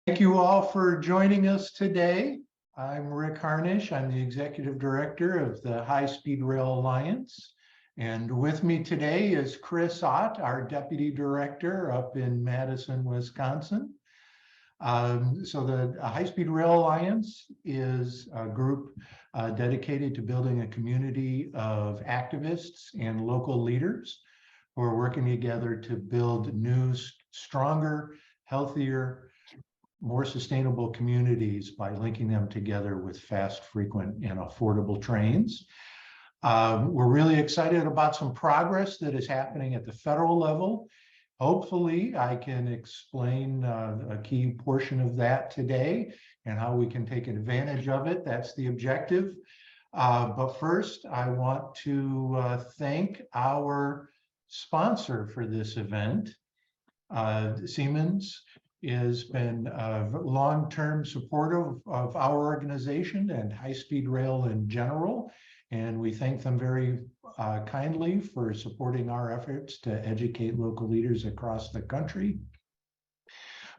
Thank you all for joining us today. I'm Rick Harnish. I'm the Executive Director of the High Speed Rail Alliance. And with me today is Chris Ott, our Deputy Director up in Madison, Wisconsin. So the High Speed Rail Alliance is a group dedicated to building a community of activists and local leaders who are working together to build new, stronger, healthier, more sustainable communities by linking them together with fast, frequent, and affordable trains. We're really excited about some progress that is happening at the federal level. Hopefully, I can explain a key portion of that today and how we can take advantage of it. That's the objective. But first, I want to thank our sponsor for this event, Siemens. Has been a long-term supportive of our organization and high-speed rail in general, and we thank them very kindly for supporting our efforts to educate local leaders across the country.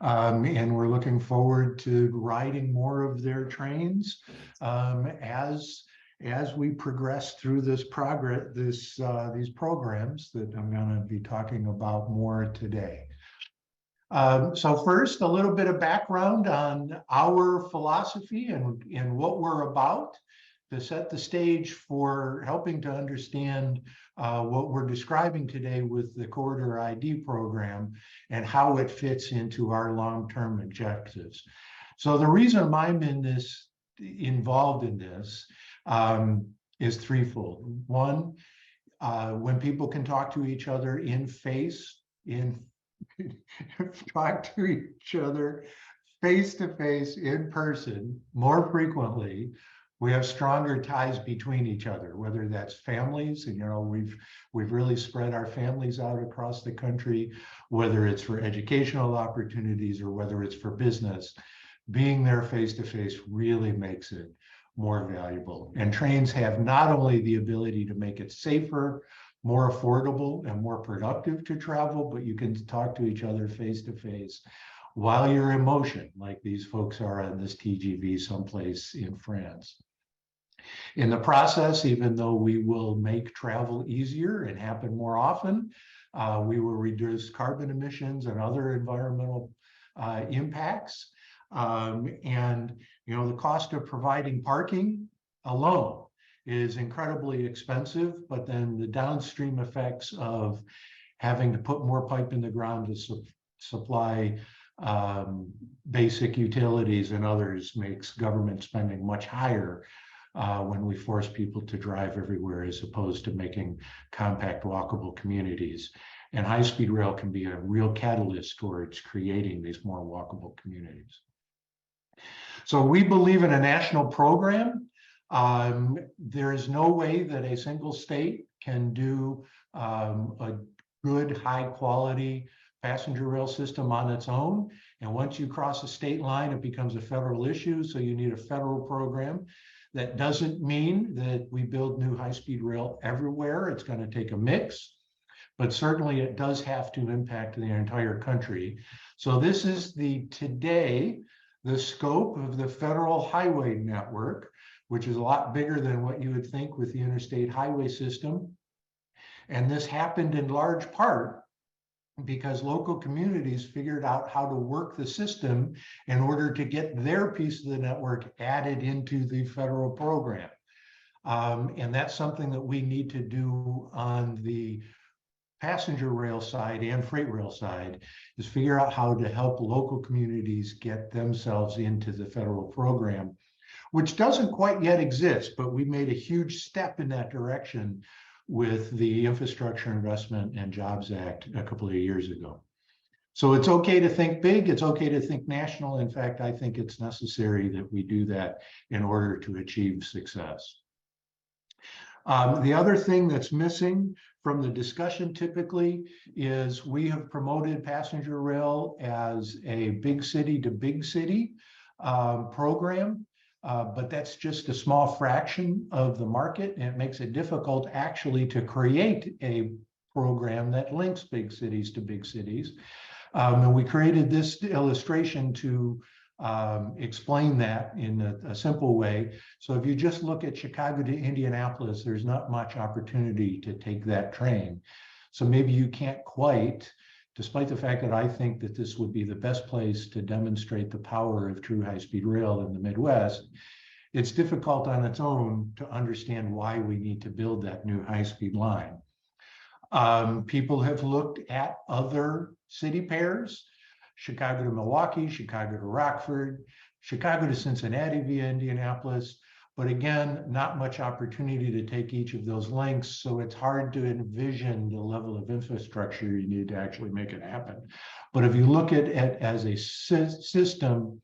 And we're looking forward to riding more of their trains as we progress through this these programs that I'm going to be talking about more today. So first, a little bit of background on our philosophy and what we're about to set the stage for helping to understand what we're describing today with the Corridor ID program and how it fits into our long-term objectives. So the reason I'm involved in this is threefold. One, when people can talk to each other talk to each other face to face in person more frequently, we have stronger ties between each other, whether that's families, and we've really spread our families out across the country, whether it's for educational opportunities or whether it's for business. Being there face to face really makes it more valuable. And trains have not only the ability to make it safer, more affordable, and more productive to travel, but you can talk to each other face to face while you're in motion, like these folks are on this TGV someplace in France. In the process, even though we will make travel easier and happen more often, we will reduce carbon emissions and other environmental impacts. And the cost of providing parking alone is incredibly expensive, but then the downstream effects of having to put more pipe in the ground to supply basic utilities and others makes government spending much higher when we force people to drive everywhere as opposed to making compact walkable communities. And high-speed rail can be a real catalyst towards creating these more walkable communities. So we believe in a national program. There is no way that a single state can do a good, high quality passenger rail system on its own. And once you cross a state line, it becomes a federal issue. So you need a federal program. That doesn't mean that we build new high-speed rail everywhere. It's going to take a mix, but certainly it does have to impact the entire country. So this is the scope of the federal highway network, which is a lot bigger than what you would think with the interstate highway system. And this happened in large part because local communities figured out how to work the system in order to get their piece of the network added into the federal program. And that's something that we need to do on the passenger rail side and freight rail side, is figure out how to help local communities get themselves into the federal program, which doesn't quite yet exist, but we made a huge step in that direction with the Infrastructure Investment and Jobs Act a couple of years ago. So it's okay to think big, it's okay to think national. In fact, I think it's necessary that we do that in order to achieve success. The other thing that's missing from the discussion typically is we have promoted passenger rail as a big city to big city program. But that's just a small fraction of the market, and it makes it difficult actually to create a program that links big cities to big cities. And we created this illustration to explain that in a simple way. So if you just look at Chicago to Indianapolis, there's not much opportunity to take that train. So maybe you can't quite, despite the fact that I think that this would be the best place to demonstrate the power of true high-speed rail in the Midwest, it's difficult on its own to understand why we need to build that new high-speed line. People have looked at other city pairs, Chicago to Milwaukee, Chicago to Rockford, Chicago to Cincinnati via Indianapolis, but again, not much opportunity to take each of those links, so it's hard to envision the level of infrastructure you need to actually make it happen. But if you look at it as a system,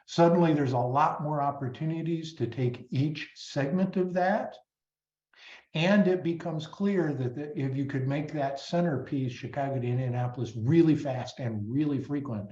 suddenly there's a lot more opportunities to take each segment of that. And it becomes clear that if you could make that centerpiece, Chicago to Indianapolis, really fast and really frequent,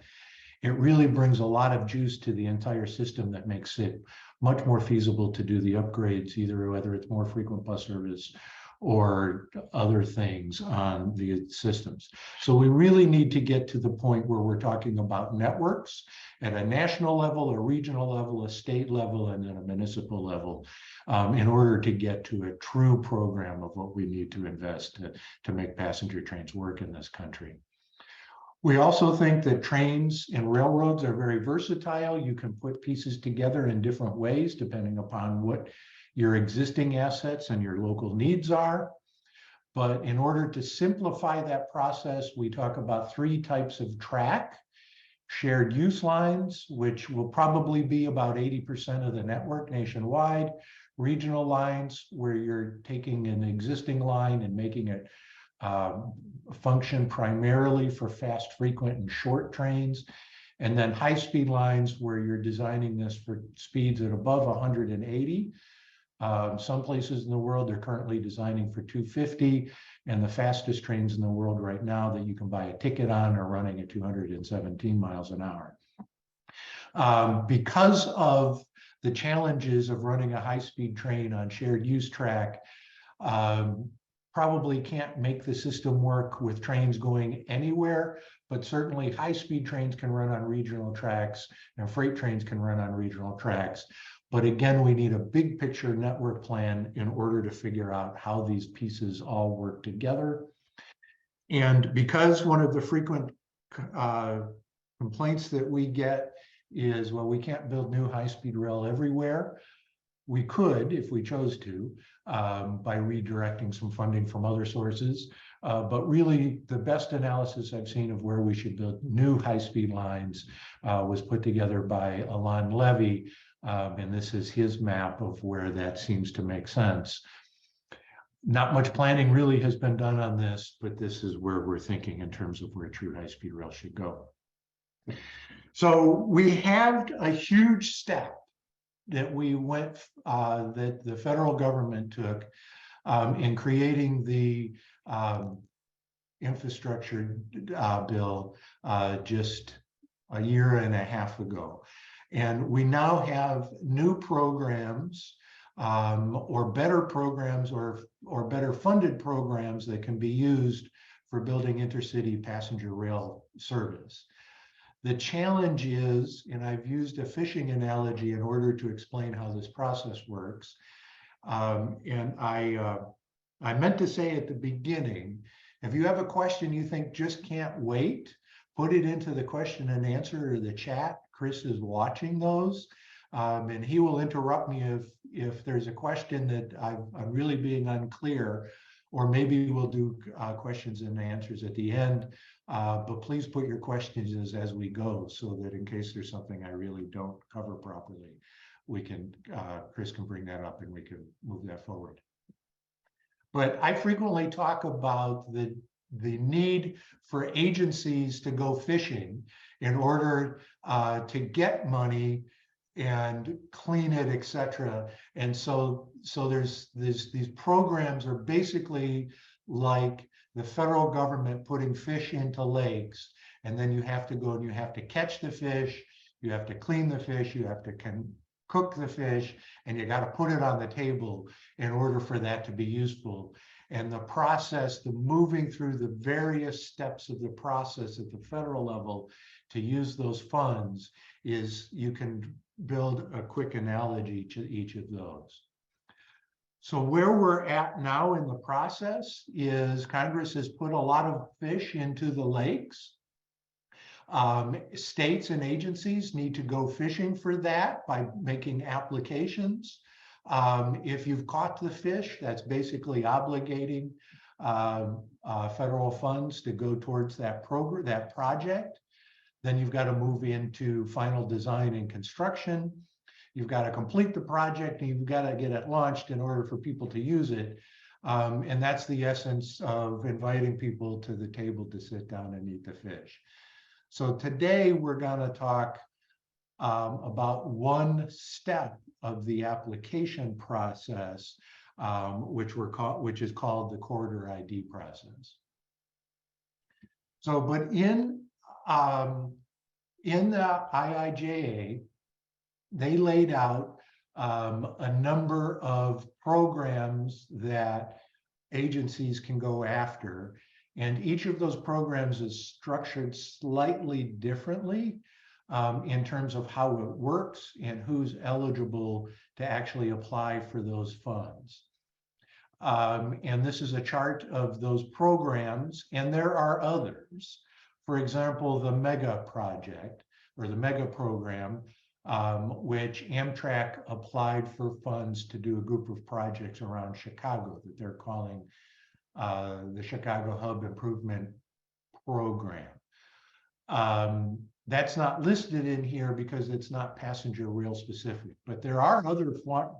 it really brings a lot of juice to the entire system that makes it much more feasible to do the upgrades, either whether it's more frequent bus service or other things on the systems. So we really need to get to the point where we're talking about networks at a national level, a regional level, a state level, and then a municipal level, in order to get to a true program of what we need to invest to make passenger trains work in this country. We also think that trains and railroads are very versatile. You can put pieces together in different ways depending upon what your existing assets and your local needs are. But in order to simplify that process, we talk about 3 types of track: shared use lines, which will probably be about 80% of the network nationwide; regional lines, where you're taking an existing line and making it function primarily for fast, frequent, and short trains; and then high-speed lines, where you're designing this for speeds at above 180. Some places in the world are currently designing for 250, and the fastest trains in the world right now that you can buy a ticket on are running at 217 miles an hour. Because of the challenges of running a high-speed train on shared use track, probably can't make the system work with trains going anywhere, but certainly high-speed trains can run on regional tracks and freight trains can run on regional tracks. But again, we need a big picture network plan in order to figure out how these pieces all work together. And because one of the frequent complaints that we get is, well, we can't build new high-speed rail everywhere. We could, if we chose to, by redirecting some funding from other sources. But really, the best analysis I've seen of where we should build new high-speed lines was put together by Alon Levy. And this is his map of where that seems to make sense. Not much planning really has been done on this, but this is where we're thinking in terms of where true high-speed rail should go. So we had a huge step that we went, that the federal government took in creating the infrastructure bill just a year and a half ago. And we now have new programs or better programs or better funded programs that can be used for building intercity passenger rail service. The challenge is, and I've used a fishing analogy in order to explain how this process works. And I meant to say at the beginning, if you have a question you think just can't wait, put it into the question and answer or the chat. Chris is watching those, and he will interrupt me if there's a question that I'm really being unclear, or maybe we'll do questions and answers at the end. But please put your questions as we go, so that in case there's something I really don't cover properly, we can Chris can bring that up and we can move that forward. But I frequently talk about the need for agencies to go fishing in order to get money and clean it, etc. And so there's these programs are basically like the federal government putting fish into lakes, and then you have to go and you have to catch the fish, you have to clean the fish, you have to cook the fish, and you got to put it on the table in order for that to be useful. And the process, the moving through the various steps of the process at the federal level to use those funds is you can build a quick analogy to each of those. So where we're at now in the process is Congress has put a lot of fish into the lakes. States and agencies need to go fishing for that by making applications. If you've caught the fish, that's basically obligating federal funds to go towards that program, that project. Then you've got to move into final design and construction. You've got to complete the project and you've got to get it launched in order for people to use it. And that's the essence of inviting people to the table to sit down and eat the fish. So today we're going to talk about one step of the application process, which is called the corridor ID process. So, but in the IIJA, they laid out a number of programs that agencies can go after. And each of those programs is structured slightly differently in terms of how it works and who's eligible to actually apply for those funds. And this is a chart of those programs, and there are others. For example, the MEGA project or the MEGA program, which Amtrak applied for funds to do a group of projects around Chicago that they're calling the Chicago Hub Improvement Program. That's not listed in here because it's not passenger rail specific, but there are other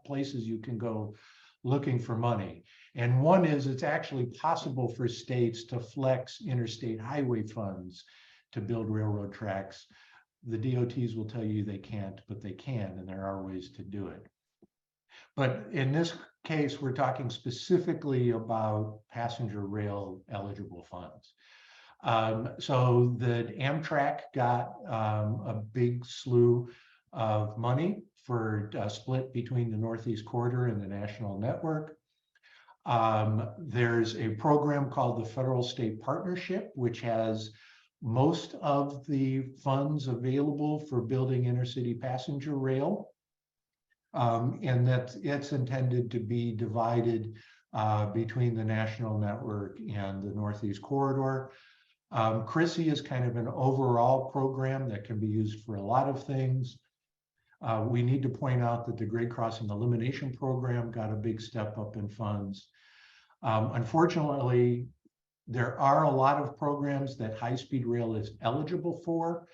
places you can go looking for money. And one is it's actually possible for states to flex interstate highway funds to build railroad tracks. The DOTs will tell you they can't, but they can, and there are ways to do it. But in this case, we're talking specifically about passenger rail eligible funds. So the Amtrak got a big slew of money for a split between the Northeast Corridor and the National Network. There's a program called the Federal State Partnership, which has most of the funds available for building intercity passenger rail. And that it's intended to be divided between the National Network and the Northeast Corridor. CRISI is kind of an overall program that can be used for a lot of things. We need to point out that the Grade Crossing Elimination Program got a big step up in funds. Unfortunately, there are a lot of programs that high-speed rail is eligible for.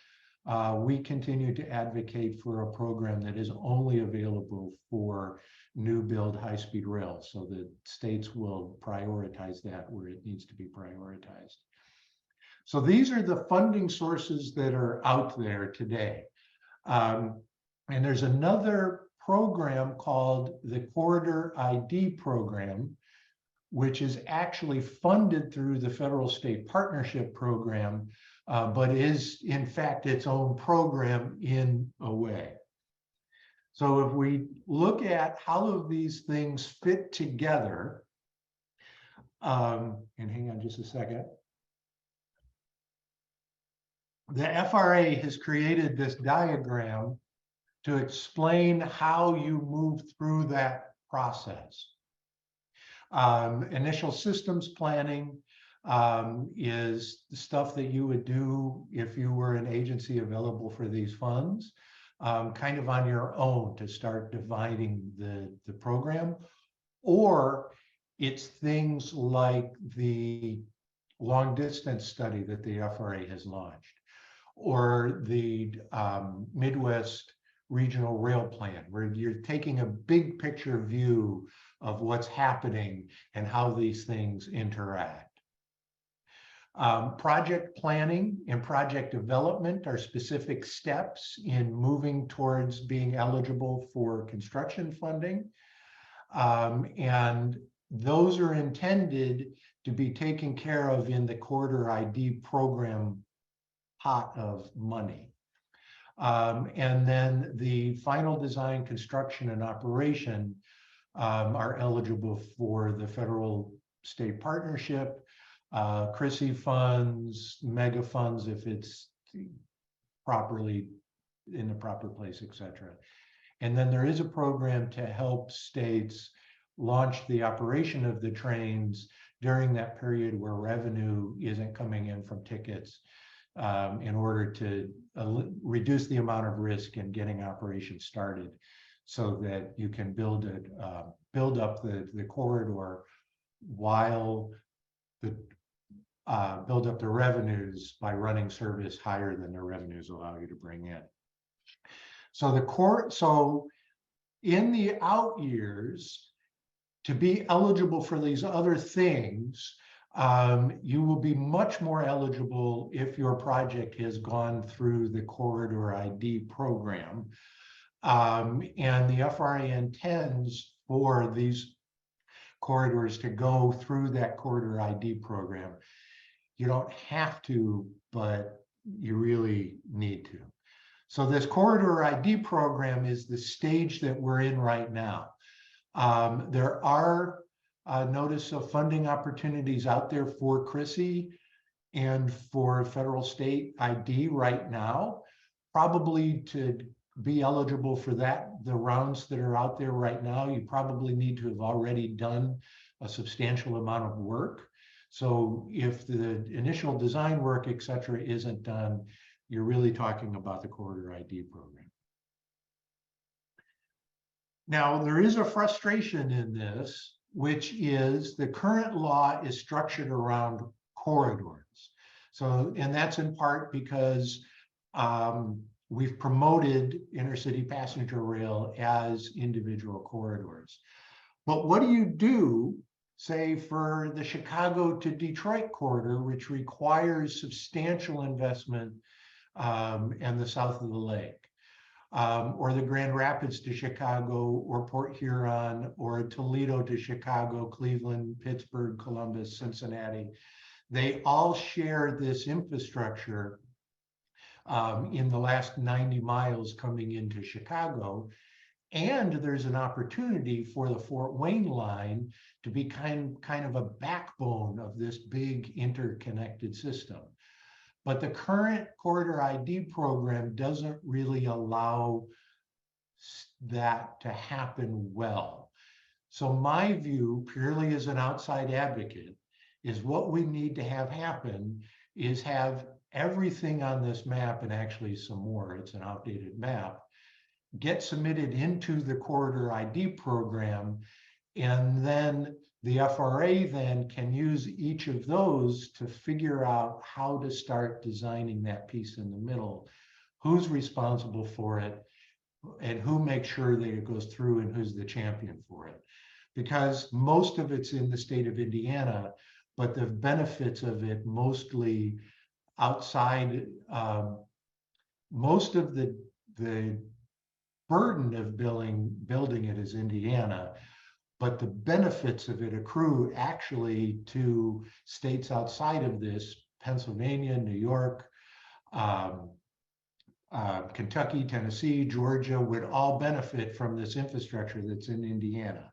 We continue to advocate for a program that is only available for new build high-speed rail, so that states will prioritize that where it needs to be prioritized. So these are the funding sources that are out there today. And there's another program called the Corridor ID program, which is actually funded through the Federal State Partnership Program, but is in fact its own program in a way. So if we look at how these things fit together, and hang on just a second. The FRA has created this diagram to explain how you move through that process. Initial systems planning is the stuff that you would do if you were an agency available for these funds, kind of on your own to start dividing the program. Or it's things like the long distance study that the FRA has launched, or the Midwest Regional Rail Plan, where you're taking a big picture view of what's happening and how these things interact. Project planning and project development are specific steps in moving towards being eligible for construction funding. And those are intended to be taken care of in the Corridor ID program pot of money. And then the final design, construction, and operation are eligible for the Federal State Partnership, CRISI funds, MEGA funds if it's properly in the proper place, etc. And then there is a program to help states launch the operation of the trains during that period where revenue isn't coming in from tickets, in order to reduce the amount of risk in getting operations started, so that you can build up the corridor while build up the revenues by running service higher than the revenues allow you to bring in. So in the out years, to be eligible for these other things, you will be much more eligible if your project has gone through the Corridor ID program. And the FRA intends for these corridors to go through that Corridor ID program. You don't have to, but you really need to. So this Corridor ID program is the stage that we're in right now. There are notice of funding opportunities out there for CRISI and for federal state ID right now. Probably to be eligible for that, the rounds that are out there right now, you probably need to have already done a substantial amount of work. So if the initial design work, et cetera, isn't done, you're really talking about the Corridor ID program. Now, there is a frustration in this, which is the current law is structured around corridors. So, and that's in part because we've promoted intercity passenger rail as individual corridors. But what do you do, say, for the Chicago to Detroit corridor, which requires substantial investment and the south of the lake? Or the Grand Rapids to Chicago, or Port Huron, or Toledo to Chicago, Cleveland, Pittsburgh, Columbus, Cincinnati. They all share this infrastructure in the last 90 miles coming into Chicago. And there's an opportunity for the Fort Wayne line to be kind of a backbone of this big interconnected system. But the current Corridor ID program doesn't really allow that to happen well. So my view, purely as an outside advocate, is what we need to have happen is have everything on this map, and actually some more, it's an outdated map, get submitted into the Corridor ID program, and then the FRA then can use each of those to figure out how to start designing that piece in the middle, who's responsible for it, and who makes sure that it goes through, and who's the champion for it. Because most of it's in the state of Indiana, but the benefits of it mostly outside, most of the burden of building it is Indiana, but the benefits of it accrue actually to states outside of this: Pennsylvania, New York, Kentucky, Tennessee, Georgia would all benefit from this infrastructure that's in Indiana.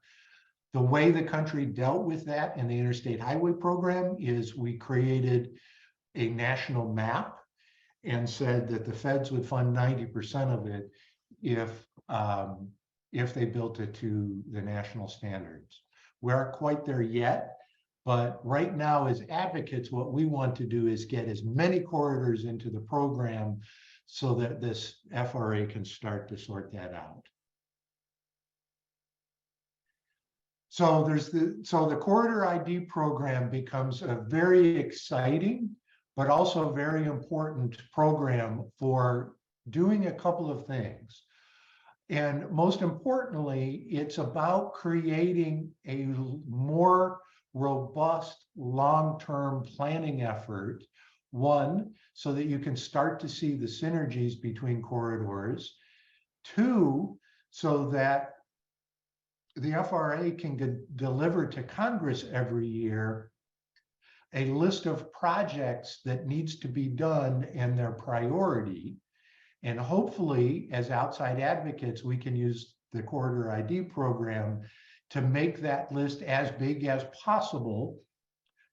The way the country dealt with that in the Interstate Highway Program is we created a national map and said that the feds would fund 90% of it if they built it to the national standards. We aren't quite there yet, but right now as advocates, what we want to do is get as many corridors into the program so that this FRA can start to sort that out. So the Corridor ID program becomes a very exciting, but also very important program for doing a couple of things. And most importantly, it's about creating a more robust long-term planning effort. One, so that you can start to see the synergies between corridors. Two, so that the FRA can deliver to Congress every year a list of projects that needs to be done and their priority. And hopefully, as outside advocates, we can use the Corridor ID program to make that list as big as possible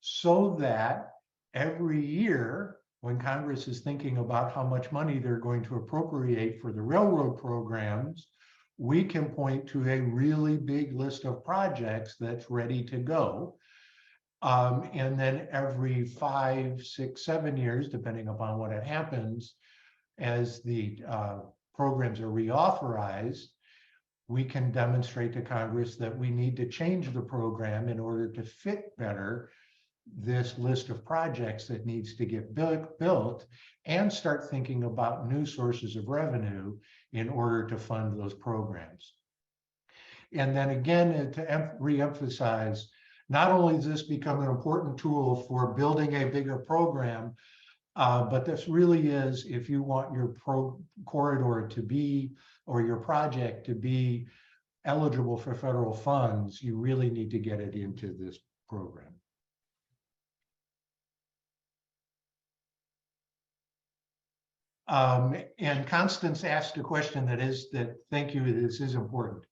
so that every year when Congress is thinking about how much money they're going to appropriate for the railroad programs, we can point to a really big list of projects that's ready to go. And then every 5, 6, 7 years, depending upon what it happens, as the programs are reauthorized, we can demonstrate to Congress that we need to change the program in order to fit better this list of projects that needs to get built, and start thinking about new sources of revenue in order to fund those programs. And then again, to re-emphasize, not only does this become an important tool for building a bigger program, but this really is, if you want your corridor to be, or your project to be eligible for federal funds, you really need to get it into this program. And Constance asked a question thank you, this is important.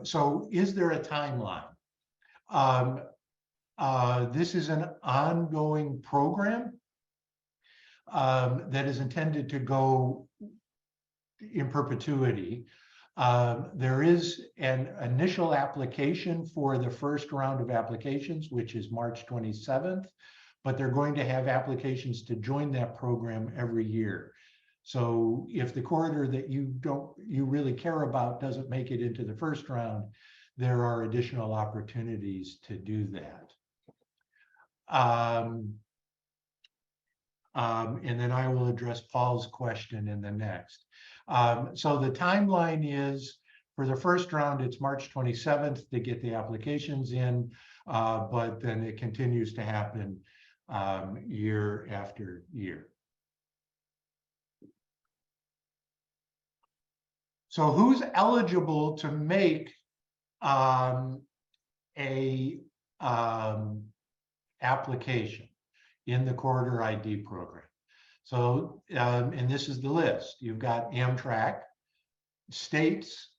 So is there a timeline? This is an ongoing program that is intended to go in perpetuity. There is an initial application for the first round of applications, which is March 27th, but they're going to have applications to join that program every year. So if the corridor that you really care about doesn't make it into the first round, there are additional opportunities to do that. And then I will address Paul's question in the next. So the timeline is, for the first round, it's March 27th to get the applications in, but then it continues to happen year after year. So who's eligible to make a application in the Corridor ID program? So, and this is the list. You've got Amtrak, states,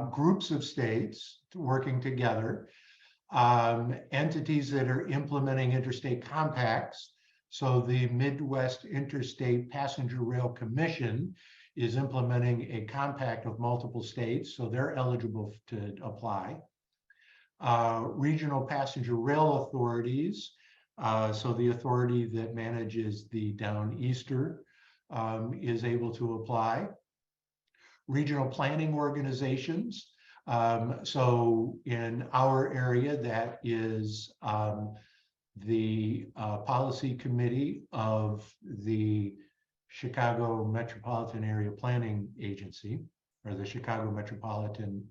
groups of states working together, entities that are implementing interstate compacts. So the Midwest Interstate Passenger Rail Commission is implementing a compact of multiple states, so they're eligible to apply. Regional passenger rail authorities, so the authority that manages the Downeaster is able to apply. Regional planning organizations, so in our area, that is the policy committee of the Chicago Metropolitan Area Planning Agency, or the Chicago Metropolitan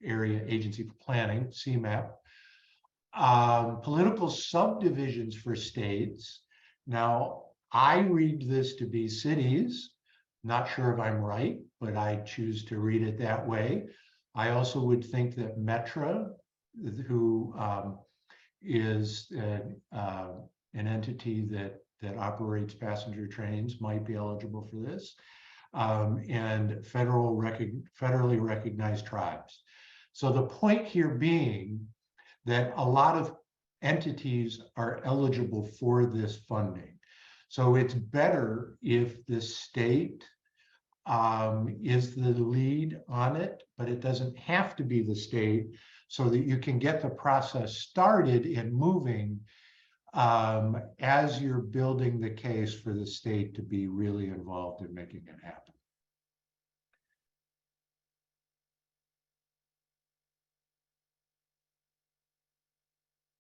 Area Agency for Planning, CMAP. Political subdivisions for states. Now, I read this to be cities. Not sure if I'm right, but I choose to read it that way. I also would think that Metra, who is an entity that operates passenger trains, might be eligible for this, and federally recognized tribes. So the point here being that a lot of entities are eligible for this funding. So it's better if the state is the lead on it, but it doesn't have to be the state, so that you can get the process started and moving as you're building the case for the state to be really involved in making it happen.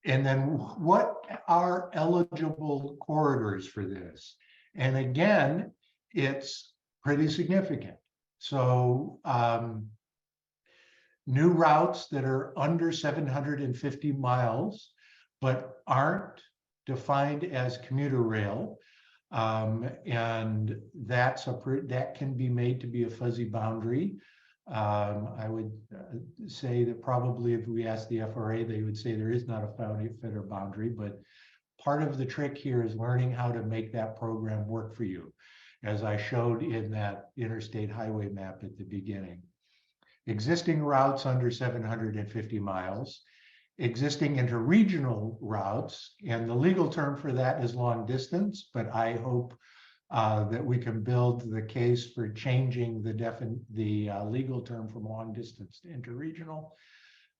And then what are eligible corridors for this? And again, it's pretty significant. So new routes that are under 750 miles, but aren't defined as commuter rail. And that can be made to be a fuzzy boundary. I would say that probably if we ask the FRA, they would say there is not a federal boundary, but part of the trick here is learning how to make that program work for you, as I showed in that interstate highway map at the beginning. Existing routes under 750 miles, existing interregional routes, and the legal term for that is long distance, but I hope that we can build the case for changing the legal term from long distance to interregional.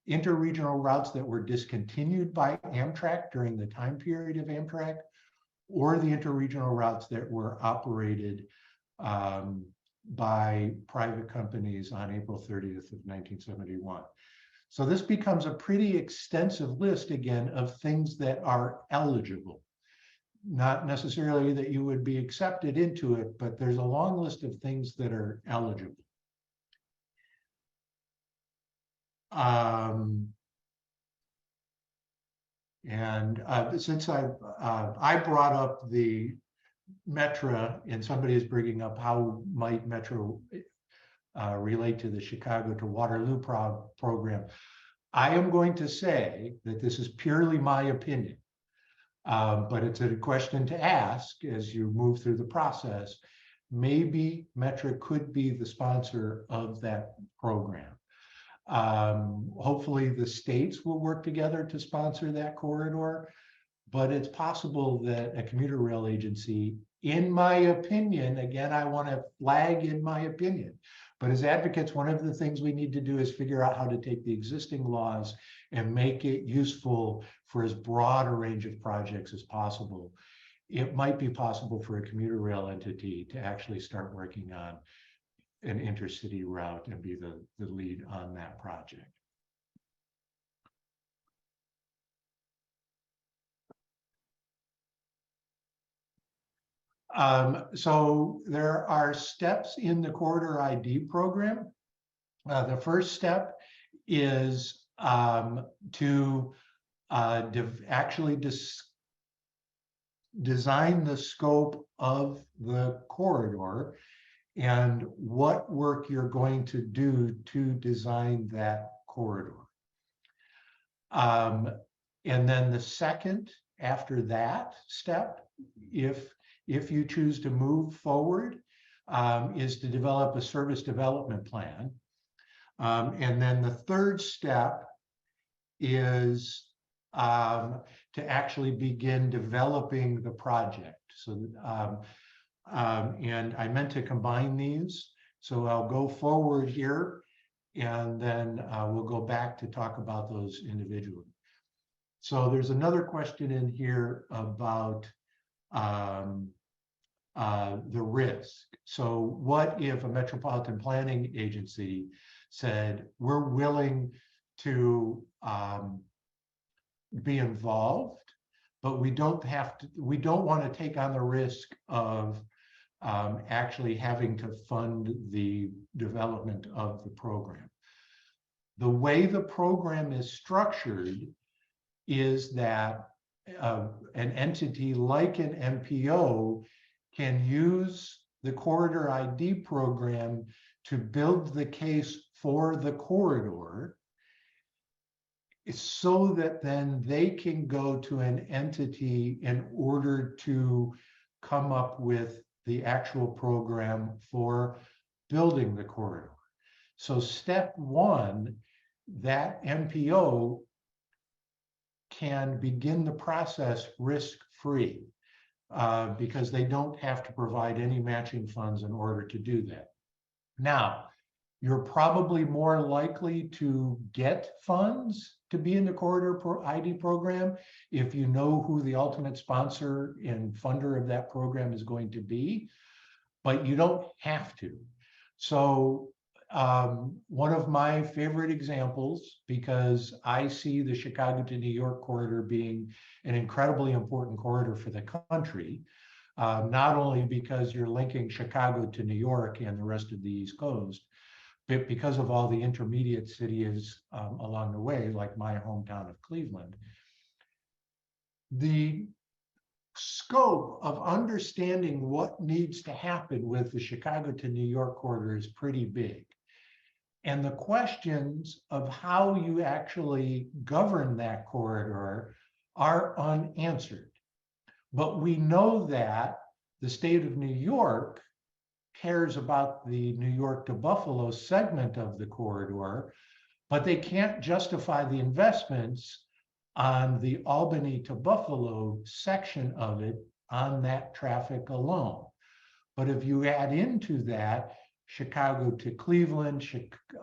Interregional routes that were discontinued by Amtrak during the time period of Amtrak, or the interregional routes that were operated by private companies on April 30th of 1971. So this becomes a pretty extensive list, again, of things that are eligible. Not necessarily that you would be accepted into it, but there's a long list of things that are eligible. Since I brought up the Metra, and somebody is bringing up how might Metro relate to the Chicago to Waterloo program, I am going to say that this is purely my opinion, but it's a question to ask as you move through the process. Maybe Metra could be the sponsor of that program. Hopefully the states will work together to sponsor that corridor, but it's possible that a commuter rail agency, in my opinion, again, I want to flag in my opinion, but as advocates, one of the things we need to do is figure out how to take the existing laws and make it useful for as broad a range of projects as possible. It might be possible for a commuter rail entity to actually start working on an intercity route and be the lead on that project. So there are steps in the Corridor ID program. The first step is to actually design the scope of the corridor and what work you're going to do to design that corridor. And then the second, after that step, if you choose to move forward, is to develop a service development plan. And then the third step is to actually begin developing the project. So, and I meant to combine these. So I'll go forward here, and then we'll go back to talk about those individually. So there's another question in here about the risk. So what if a metropolitan planning agency said, we're willing to be involved, but we don't want to take on the risk of actually having to fund the development of the program. The way the program is structured is that an entity like an MPO can use the Corridor ID program to build the case for the corridor, so that then they can go to an entity in order to come up with the actual program for building the corridor. So step one, that MPO can begin the process risk-free because they don't have to provide any matching funds in order to do that. Now, you're probably more likely to get funds to be in the Corridor ID program if you know who the ultimate sponsor and funder of that program is going to be, but you don't have to. So one of my favorite examples, because I see the Chicago to New York corridor being an incredibly important corridor for the country, not only because you're linking Chicago to New York and the rest of the East Coast, but because of all the intermediate cities along the way, like my hometown of Cleveland. The scope of understanding what needs to happen with the Chicago to New York corridor is pretty big. And the questions of how you actually govern that corridor are unanswered. But we know that the state of New York cares about the New York to Buffalo segment of the corridor, but they can't justify the investments on the Albany to Buffalo section of it on that traffic alone. But if you add into that Chicago to Cleveland,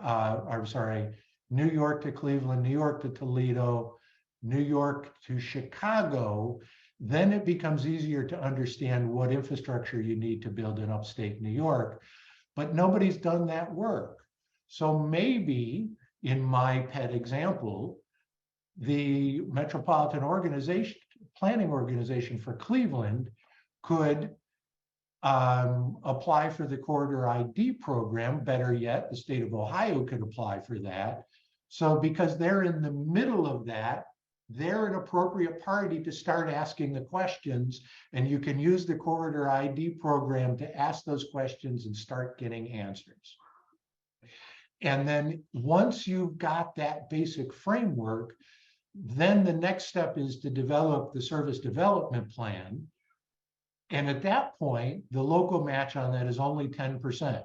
I'm sorry, New York to Cleveland, New York to Toledo, New York to Chicago, then it becomes easier to understand what infrastructure you need to build in upstate New York. But nobody's done that work. So maybe in my pet example, the Metropolitan Planning Organization for Cleveland could apply for the Corridor ID program. Better yet, the state of Ohio could apply for that. So because they're in the middle of that, they're an appropriate party to start asking the questions, and you can use the Corridor ID program to ask those questions and start getting answers. And then once you've got that basic framework, then the next step is to develop the service development plan. And at that point, the local match on that is only 10%.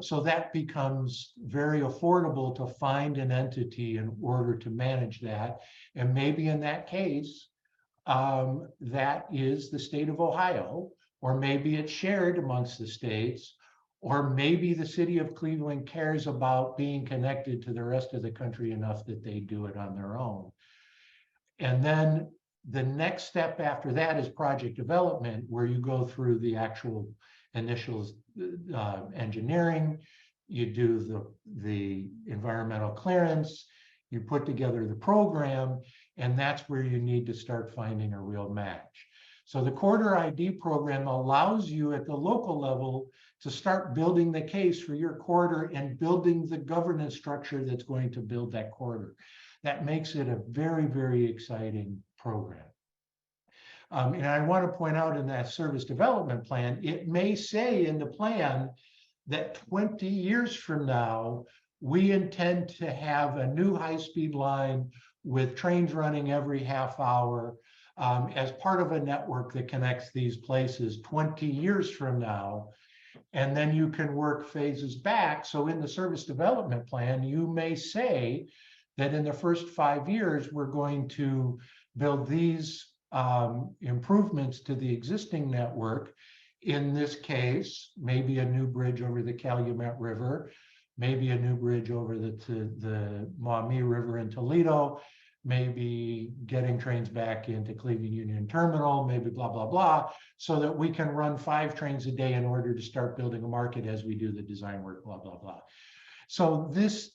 So that becomes very affordable to find an entity in order to manage that. And maybe in that case, that is the state of Ohio, or maybe it's shared amongst the states, or maybe the city of Cleveland cares about being connected to the rest of the country enough that they do it on their own. And then the next step after that is project development, where you go through the actual initial engineering, you do the environmental clearance, you put together the program, and that's where you need to start finding a real match. So the Corridor ID program allows you at the local level to start building the case for your corridor and building the governance structure that's going to build that corridor. That makes it a very, very exciting program. And I want to point out in that service development plan, it may say in the plan that 20 years from now, we intend to have a new high-speed line with trains running every half hour as part of a network that connects these places 20 years from now. And then you can work phases back. So in the service development plan, you may say that in the first 5 years, we're going to build these improvements to the existing network. In this case, maybe a new bridge over the Calumet River, maybe a new bridge over the Maumee River in Toledo, maybe getting trains back into Cleveland Union Terminal, maybe blah, blah, blah, so that we can run 5 trains a day in order to start building a market as we do the design work, blah, blah, blah. So this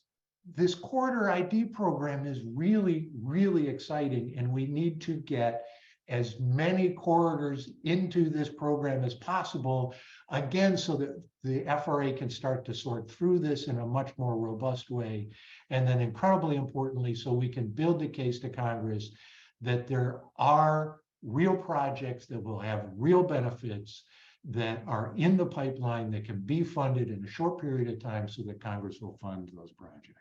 Corridor ID program is really, really exciting, and we need to get as many corridors into this program as possible, again, so that the FRA can start to sort through this in a much more robust way. And then incredibly importantly, so we can build the case to Congress that there are real projects that will have real benefits that are in the pipeline that can be funded in a short period of time so that Congress will fund those projects.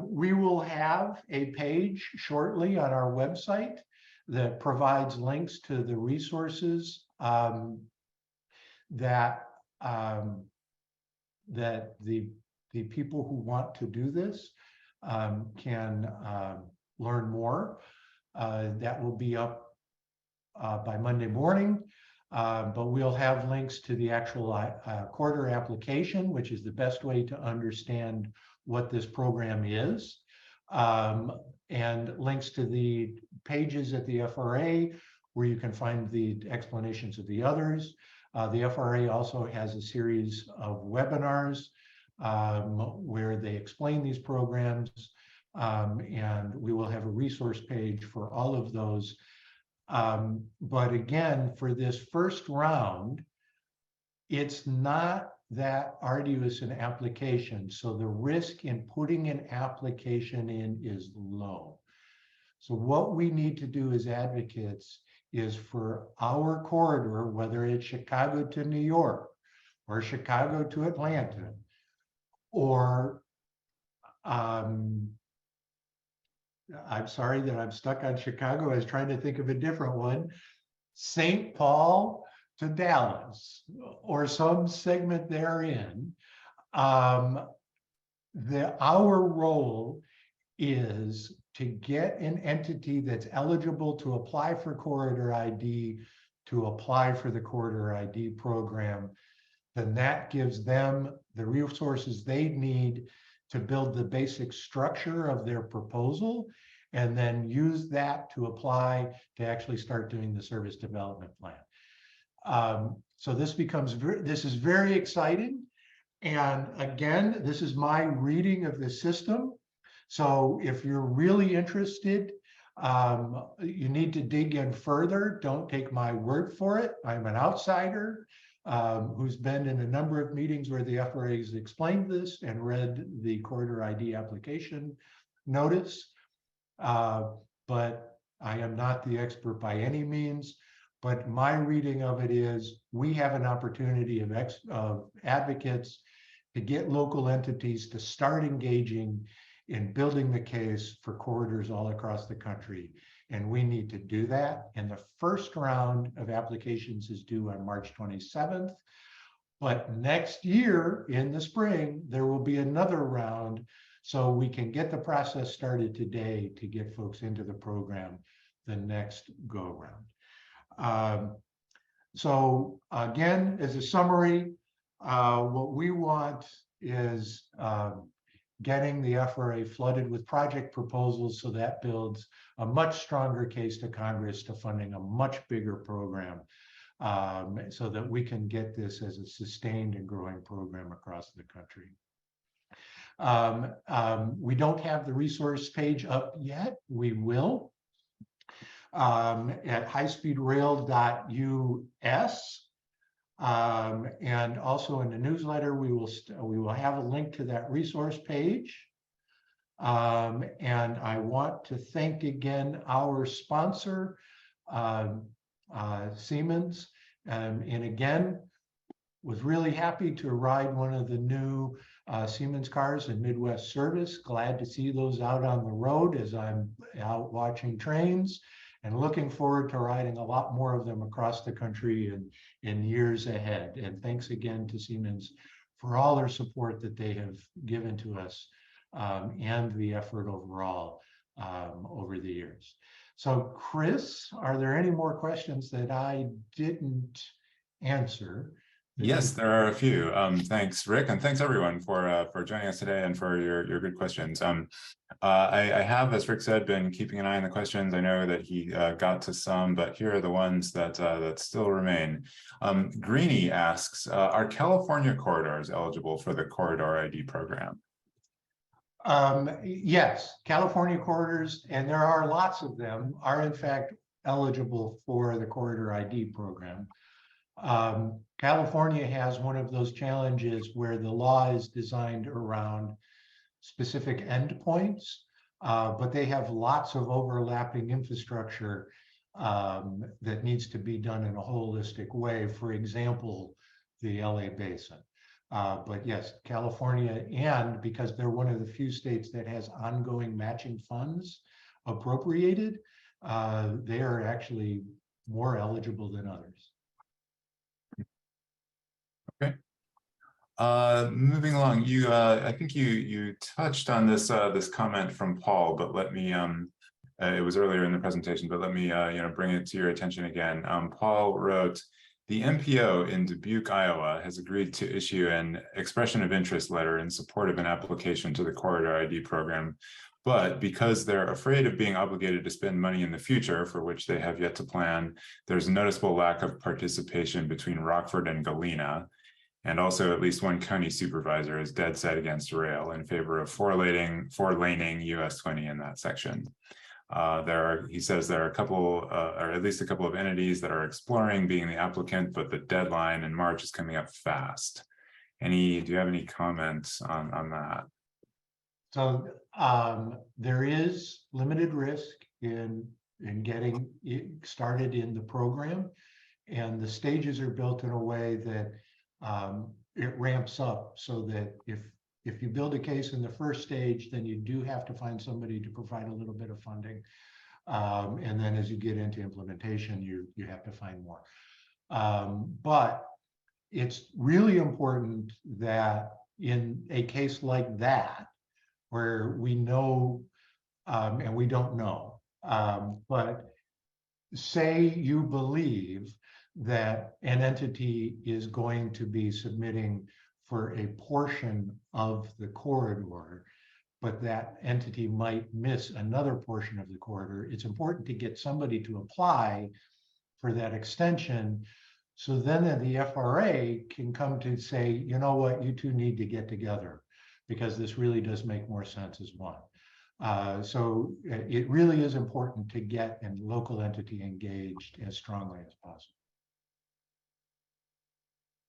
We will have a page shortly on our website that provides links to the resources that the people who want to do this can learn more. That will be up by Monday morning. But we'll have links to the actual corridor application, which is the best way to understand what this program is, and links to the pages at the FRA where you can find the explanations of the others. The FRA also has a series of webinars where they explain these programs, and we will have a resource page for all of those. But again, for this first round, it's not that arduous an application. So the risk in putting an application in is low. So what we need to do as advocates is for our corridor, whether it's Chicago to New York or Chicago to Atlanta, or I'm sorry that I'm stuck on Chicago. I was trying to think of a different one. St. Paul to Dallas or some segment therein, our role is to get an entity that's eligible to apply for Corridor ID to apply for the Corridor ID program. Then that gives them the resources they need to build the basic structure of their proposal, and then use that to apply to actually start doing the service development plan. So this is very exciting. And again, this is my reading of the system. So if you're really interested, you need to dig in further. Don't take my word for it. I'm an outsider who's been in a number of meetings where the FRA has explained this and read the Corridor ID application notice. But I am not the expert by any means. But my reading of it is we have an opportunity of advocates to get local entities to start engaging in building the case for corridors all across the country. And we need to do that. And the first round of applications is due on March 27th. But next year in the spring, there will be another round so we can get the process started today to get folks into the program the next go round. So again, as a summary, what we want is getting the FRA flooded with project proposals, so that builds a much stronger case to Congress to funding a much bigger program, so that we can get this as a sustained and growing program across the country. We don't have the resource page up yet. We will at highspeedrail.us. And also in the newsletter, we will have a link to that resource page. And I want to thank again our sponsor, Siemens, and again, was really happy to ride one of the new Siemens cars in Midwest Service. Glad to see those out on the road as I'm out watching trains, and looking forward to riding a lot more of them across the country in years ahead. And thanks again to Siemens for all their support that they have given to us and the effort overall over the years. So Chris, are there any more questions that I didn't answer? Yes, there are a few. Thanks, Rick, and thanks everyone for joining us today and for your good questions. I have, as Rick said, been keeping an eye on the questions. I know that he got to some, but here are the ones that still remain. Greenie asks, are California corridors eligible for the Corridor ID program? Yes, California corridors, and there are lots of them, are in fact eligible for the Corridor ID program. California has one of those challenges where the law is designed around specific endpoints, but they have lots of overlapping infrastructure that needs to be done in a holistic way. For example, the LA Basin. But yes, California, and because they're one of the few states that has ongoing matching funds appropriated, they are actually more eligible than others. Okay. Moving along, I think you touched on this this comment from Paul, but let me it was earlier in the presentation, but let me bring it to your attention again. Paul wrote, the MPO in Dubuque, Iowa has agreed to issue an expression of interest letter in support of an application to the Corridor ID program, but because they're afraid of being obligated to spend money in the future, for which they have yet to plan, there's a noticeable lack of participation between Rockford and Galena. And also at least one county supervisor is dead set against rail in favor of four-laning US 20 in that section. He says there are a couple, or at least a couple of entities that are exploring being the applicant, but the deadline in March is coming up fast. Do you have any comments on that? So there is limited risk in getting it started in the program, and the stages are built in a way that it ramps up, so that if you build a case in the first stage, then you do have to find somebody to provide a little bit of funding. And then as you get into implementation, you have to find more. But it's really important that in a case like that, where we know and we don't know, but say you believe that an entity is going to be submitting for a portion of the corridor, but that entity might miss another portion of the corridor, it's important to get somebody to apply for that extension. So then the FRA can come to say, you know what, you two need to get together because this really does make more sense as one. So it really is important to get a local entity engaged as strongly as possible.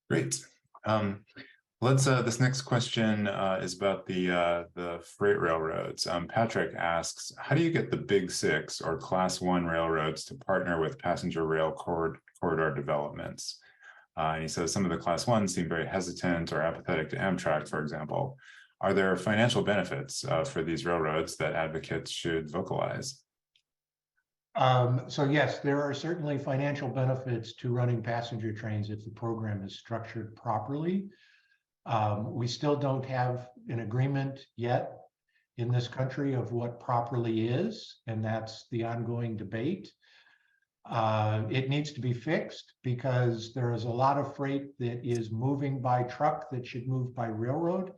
Great. Let's this next question is about the freight railroads. Patrick asks, how do you get the big six or class 1 railroads to partner with passenger rail corridor developments? And he says some of the class 1s seem very hesitant or apathetic to Amtrak, for example. Are there financial benefits for these railroads that advocates should vocalize? So yes, there are certainly financial benefits to running passenger trains if the program is structured properly. We still don't have an agreement yet in this country of what properly is, and that's the ongoing debate. It needs to be fixed because there is a lot of freight that is moving by truck that should move by railroad.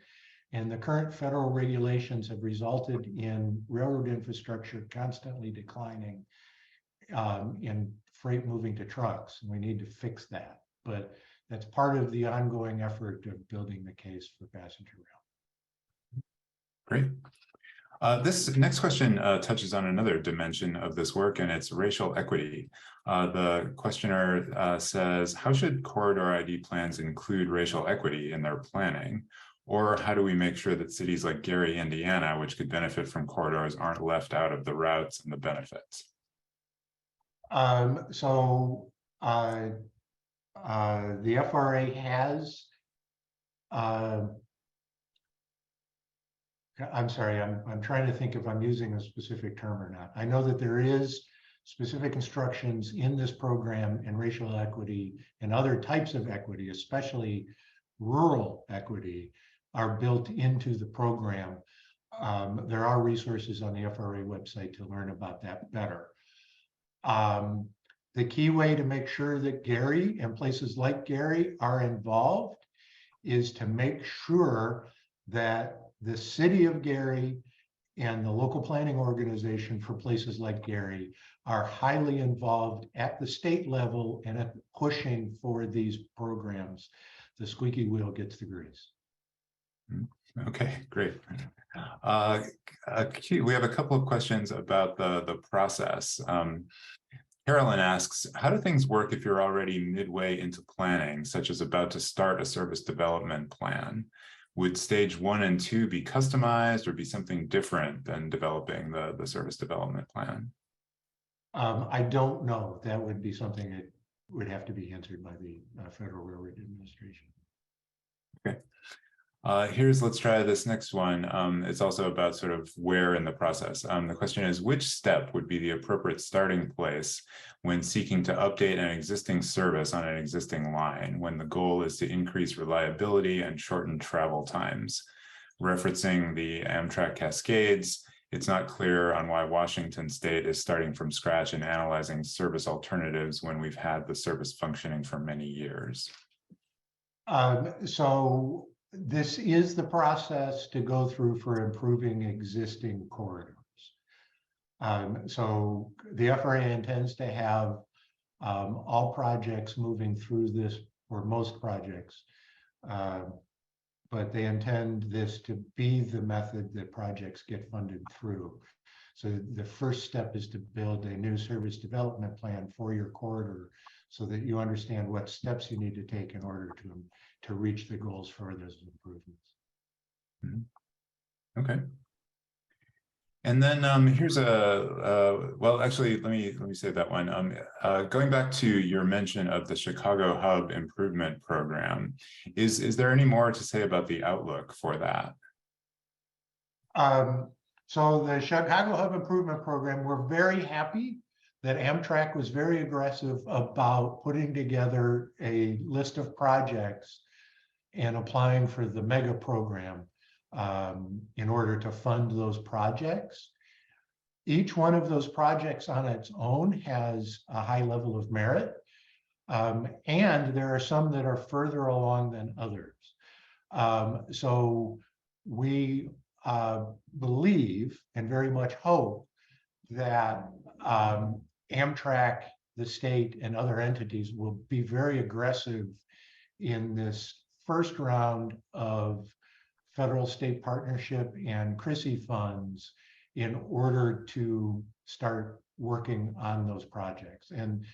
And the current federal regulations have resulted in railroad infrastructure constantly declining in freight moving to trucks. And we need to fix that. But that's part of the ongoing effort of building the case for passenger rail. Great. This next question touches on another dimension of this work, and it's racial equity. The questioner says, how should corridor ID plans include racial equity in their planning? Or how do we make sure that cities like Gary, Indiana, which could benefit from corridors, aren't left out of the routes and the benefits? The FRA has, I'm sorry, I'm trying to think if I'm using a specific term or not. I know that there is specific instructions in this program, and racial equity and other types of equity, especially rural equity, are built into the program. There are resources on the FRA website to learn about that better. The key way to make sure that Gary and places like Gary are involved is to make sure that the city of Gary and the local planning organization for places like Gary are highly involved at the state level and at pushing for these programs. The squeaky wheel gets the grease. Okay, great. We have a couple of questions about the process. Carolyn asks, how do things work if you're already midway into planning, such as about to start a service development plan? Would stage 1 and 2 be customized or be something different than developing the service development plan? I don't know. That would be something that would have to be answered by the Federal Railroad Administration. Okay. Let's try this next one. It's also about sort of where in the process. The question is, which step would be the appropriate starting place when seeking to update an existing service on an existing line, when the goal is to increase reliability and shorten travel times? Referencing the Amtrak Cascades, it's not clear on why Washington State is starting from scratch and analyzing service alternatives when we've had the service functioning for many years. So this is the process to go through for improving existing corridors. So the FRA intends to have all projects moving through this, or most projects, but they intend this to be the method that projects get funded through. So the first step is to build a new service development plan for your corridor so that you understand what steps you need to take in order to reach the goals for those improvements. Mm-hmm. Okay. And then here's well, actually, let me say that one. Going back to your mention of the Chicago Hub Improvement Program, is there any more to say about the outlook for that? So the Chicago Hub Improvement Program, we're very happy that Amtrak was very aggressive about putting together a list of projects and applying for the mega program in order to fund those projects. Each one of those projects on its own has a high level of merit, and there are some that are further along than others. So we believe and very much hope that Amtrak, the state, and other entities will be very aggressive in this first round of federal state partnership and CRISI funds in order to start working on those projects. And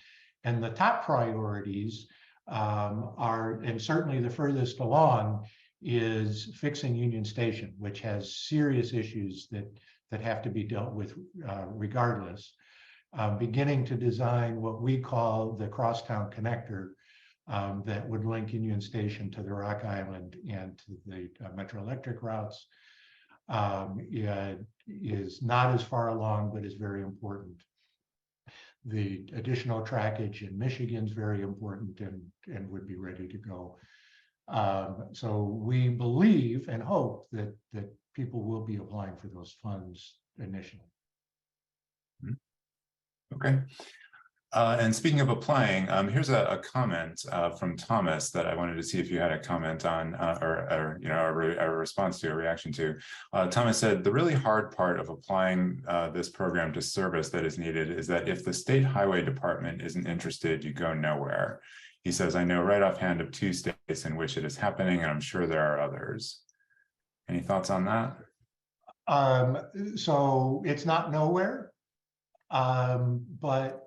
the top priorities are, and certainly the furthest along, is fixing Union Station, which has serious issues that have to be dealt with regardless. Beginning to design what we call the Crosstown Connector that would link Union Station to the Rock Island and to the Metro Electric routes, is not as far along, but is very important. The additional trackage in Michigan is very important and would be ready to go. So we believe and hope that people will be applying for those funds initially. Okay. And speaking of applying, here's a comment from Thomas that I wanted to see if you had a comment on, or you know, a response to, a reaction to. Thomas said, the really hard part of applying this program to service that is needed is that if the state highway department isn't interested, you go nowhere. He says, I know right offhand of 2 states in which it is happening, and I'm sure there are others. Any thoughts on that? So it's not nowhere, but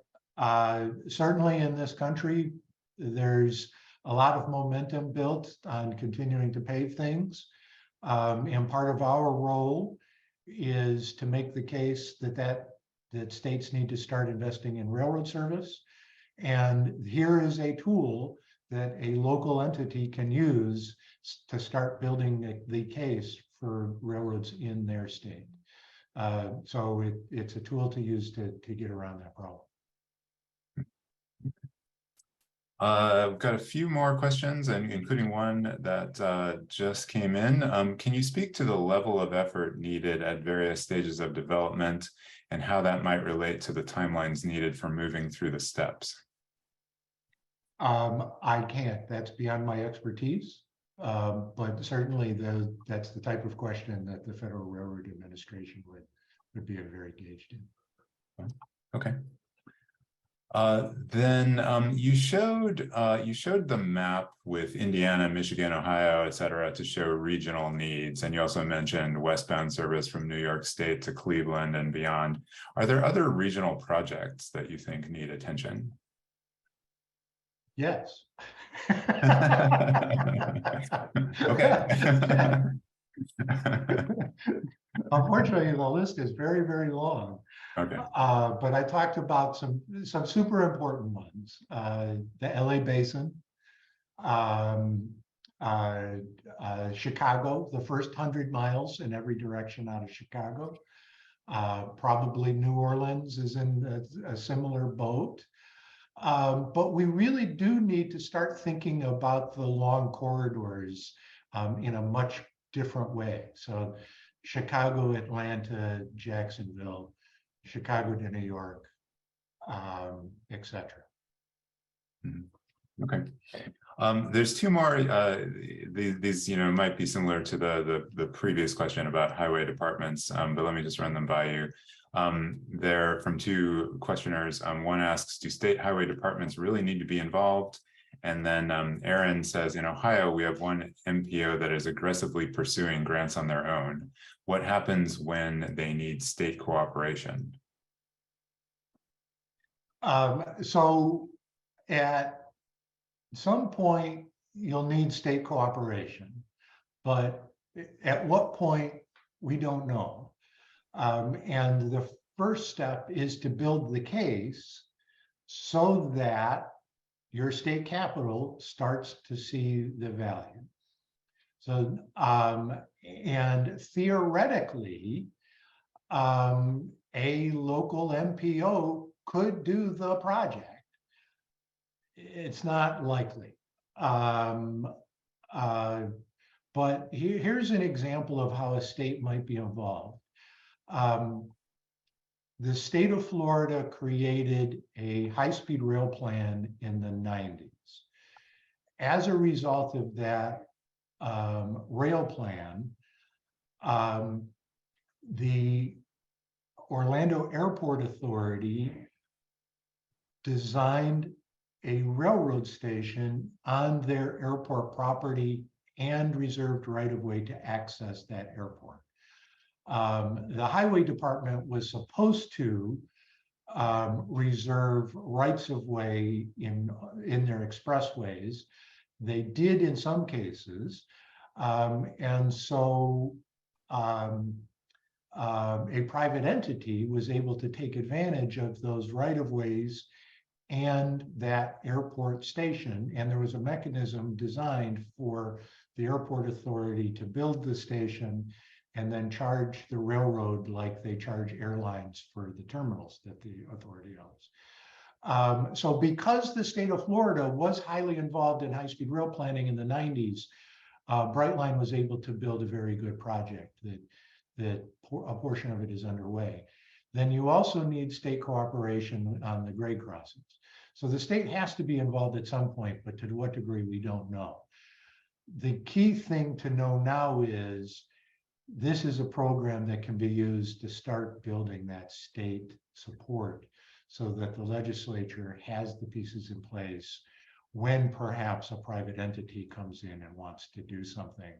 certainly in this country, there's a lot of momentum built on continuing to pave things. And part of our role is to make the case that states need to start investing in railroad service. And here is a tool that a local entity can use to start building the case for railroads in their state. So it's a tool to use to get around that problem. I've got a few more questions, and including one that just came in. Can you speak to the level of effort needed at various stages of development and how that might relate to the timelines needed for moving through the steps? I can't. That's beyond my expertise. But certainly that's the type of question that the Federal Railroad Administration would be very engaged in. Okay. Then you showed the map with Indiana, Michigan, Ohio, et cetera, to show regional needs. And you also mentioned westbound service from New York State to Cleveland and beyond. Are there other regional projects that you think need attention? Yes. Okay. Unfortunately, the list is very, very long. Okay. But I talked about some super important ones. The LA Basin, Chicago, the first 100 miles in every direction out of Chicago. Probably New Orleans is in a similar boat. But we really do need to start thinking about the long corridors in a much different way. So Chicago, Atlanta, Jacksonville, Chicago to New York, et cetera. Okay. There's 2 more. These might be similar to the previous question about highway departments, but let me just run them by you. They're from 2 questioners. One asks, do state highway departments really need to be involved? And then Aaron says, in Ohio, we have one MPO that is aggressively pursuing grants on their own. What happens when they need state cooperation? So at some point, you'll need state cooperation, but at what point, we don't know. And the first step is to build the case so that your state capital starts to see the value. So, and theoretically, a local MPO could do the project. It's not likely. But here's an example of how a state might be involved. The state of Florida created a high-speed rail plan in the 90s. As a result of that rail plan, the Orlando Airport Authority designed a railroad station on their airport property and reserved right-of-way to access that airport. The highway department was supposed to reserve rights-of-way in their expressways. They did in some cases. And so a private entity was able to take advantage of those right-of-ways and that airport station. And there was a mechanism designed for the airport authority to build the station and then charge the railroad like they charge airlines for the terminals that the authority owns. So because the state of Florida was highly involved in high-speed rail planning in the 90s, Brightline was able to build a very good project that a portion of it is underway. Then you also need state cooperation on the grade crossings. So the state has to be involved at some point, but to what degree, we don't know. The key thing to know now is this is a program that can be used to start building that state support so that the legislature has the pieces in place when perhaps a private entity comes in and wants to do something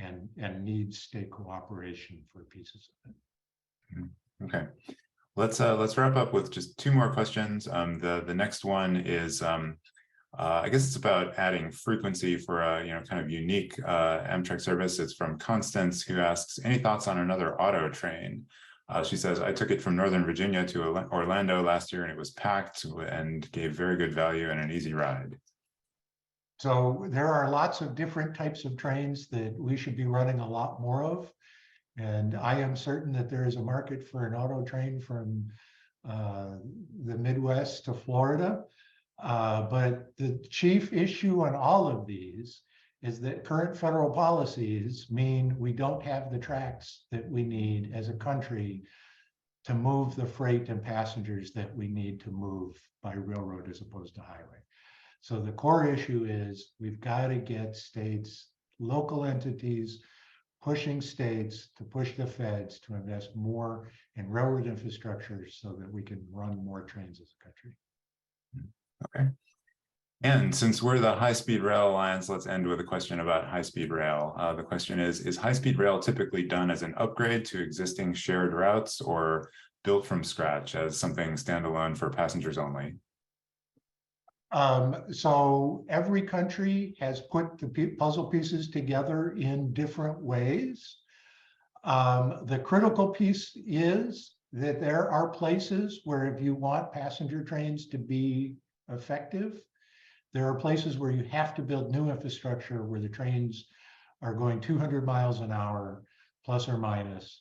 and needs state cooperation for pieces of it. Okay, let's wrap up with just two more questions. The next one is I guess it's about adding frequency for a kind of unique Amtrak service. It's from Constance, who asks, any thoughts on another auto train? She says, I took it from Northern Virginia to Orlando last year and it was packed and gave very good value and an easy ride. So there are lots of different types of trains that we should be running a lot more of. And I am certain that there is a market for an auto train from the Midwest to Florida. But the chief issue on all of these is that current federal policies mean we don't have the tracks that we need as a country to move the freight and passengers that we need to move by railroad as opposed to highway. So the core issue is we've got to get states, local entities, pushing states to push the feds to invest more in railroad infrastructure so that we can run more trains as a country. Okay. And since we're the High-Speed Rail Alliance, let's end with a question about high-speed rail. The question is high-speed rail typically done as an upgrade to existing shared routes or built from scratch as something standalone for passengers only? So every country has put the puzzle pieces together in different ways. The critical piece is that there are places where if you want passenger trains to be effective, there are places where you have to build new infrastructure where the trains are going 200 miles an hour, plus or minus,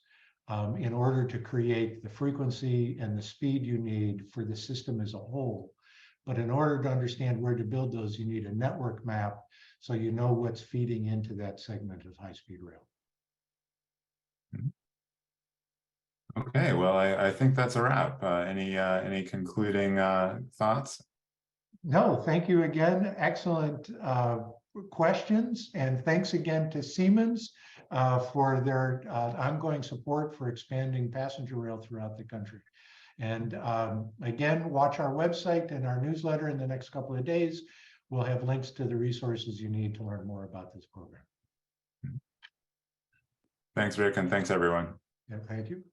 in order to create the frequency and the speed you need for the system as a whole. But in order to understand where to build those, you need a network map so you know what's feeding into that segment of high-speed rail. Okay, well, I think that's a wrap. Any concluding thoughts? No, thank you again. Excellent questions. And thanks again to Siemens for their ongoing support for expanding passenger rail throughout the country. And again, watch our website and our newsletter in the next couple of days. We'll have links to the resources you need to learn more about this program. Thanks, Rick, and thanks, everyone. Yeah, thank you.